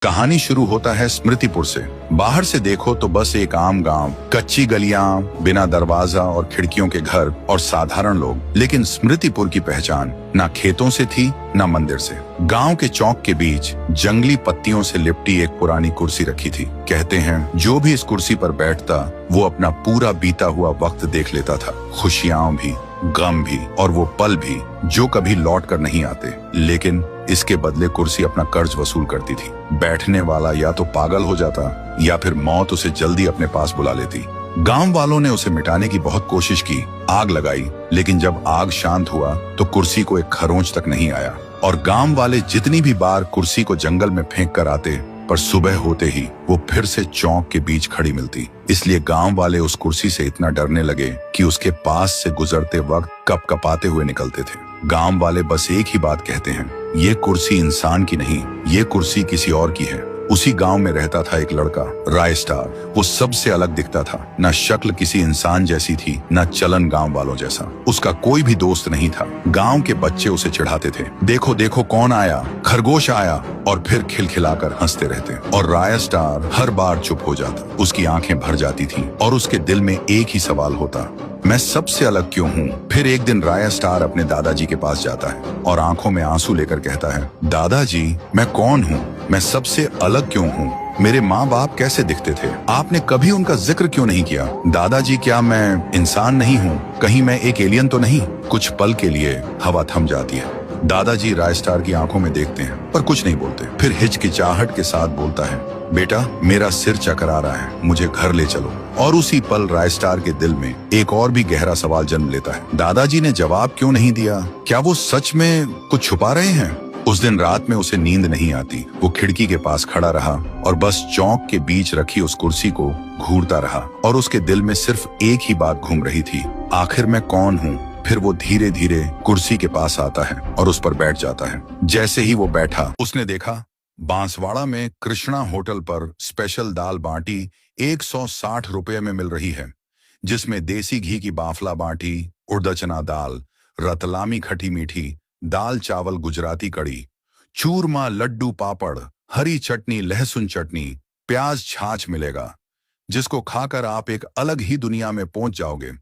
कहानी शुरू होता है स्मृतिपुर से। बाहर से देखो तो बस एक आम गांव, कच्ची गलियां, बिना दरवाजा और खिड़कियों के घर और साधारण लोग। लेकिन स्मृतिपुर की पहचान ना खेतों से थी ना मंदिर से। गांव के चौक के बीच जंगली पत्तियों से लिपटी एक पुरानी कुर्सी रखी थी। कहते हैं जो भी इस कुर्सी पर बैठता वो अपना पूरा बीता हुआ वक्त देख लेता था, खुशियां भी, गम भी और वो पल भी जो कभी लौट कर नहीं आते। लेकिन इसके बदले कुर्सी अपना कर्ज वसूल करती थी। बैठने वाला या तो पागल हो जाता या फिर मौत उसे जल्दी अपने पास बुला लेती। गांव वालों ने उसे मिटाने की बहुत कोशिश की, आग लगाई, लेकिन जब आग शांत हुआ तो कुर्सी को एक खरोंच तक नहीं आया। और गांव वाले जितनी भी बार कुर्सी को जंगल में फेंक कर आते, पर सुबह होते ही वो फिर से चौक के बीच खड़ी मिलती। इसलिए गांव वाले उस कुर्सी से इतना डरने लगे कि उसके पास से गुजरते वक्त कपकपाते हुए निकलते थे। गांव वाले बस एक ही बात कहते हैं, ये कुर्सी इंसान की नहीं, ये कुर्सी किसी और की है। उसी गांव में रहता था एक लड़का, राय स्टार। वो सबसे अलग दिखता था, ना शक्ल किसी इंसान जैसी थी, ना चलन गांव वालों जैसा। उसका कोई भी दोस्त नहीं था। गांव के बच्चे उसे चिढ़ाते थे, देखो देखो कौन आया, खरगोश आया, और फिर खिलखिलाकर हंसते रहते। और राय स्टार हर बार चुप हो जाता। उसकी आंखें भर जाती थी और उसके दिल में एक ही सवाल होता, मैं सबसे अलग क्यों हूँ। फिर एक दिन राय स्टार अपने दादाजी के पास जाता है और आंखों में आंसू लेकर कहता है, दादाजी मैं कौन हूँ, मैं सबसे अलग क्यों हूँ, मेरे माँ बाप कैसे दिखते थे, आपने कभी उनका जिक्र क्यों नहीं किया। दादाजी क्या मैं इंसान नहीं हूँ, कहीं मैं एक एलियन तो नहीं। कुछ पल के लिए हवा थम जाती है। दादाजी राय स्टार की आंखों में देखते हैं पर कुछ नहीं बोलते। फिर हिचकिचाहट के साथ बोलता है, बेटा मेरा सिर चकरा रहा है, मुझे घर ले चलो। और उसी पल राय स्टार के दिल में एक और भी गहरा सवाल जन्म लेता है, दादाजी ने जवाब क्यों नहीं दिया, क्या वो सच में कुछ छुपा रहे हैं। उस दिन रात में उसे नींद नहीं आती। वो खिड़की के पास खड़ा रहा और बस चौक के बीच रखी उस कुर्सी को घूरता रहा। और उसके दिल में सिर्फ एक ही बात घूम रही थी, आखिर मैं कौन हूँ। फिर वो धीरे धीरे कुर्सी के पास आता है और उस पर बैठ जाता है। जैसे ही वो बैठा उसने देखा बांसवाड़ा में कृष्णा होटल पर स्पेशल दाल बाटी 160 रुपए में मिल रही है, जिसमें देसी घी की बाफला बाटी, उड़द चना दाल, रतलामी खटी मीठी दाल चावल, गुजराती कड़ी, चूरमा, लड्डू, पापड़, हरी चटनी, लहसुन चटनी, प्याज, छाछ मिलेगा, जिसको खाकर आप एक अलग ही दुनिया में पहुंच जाओगे।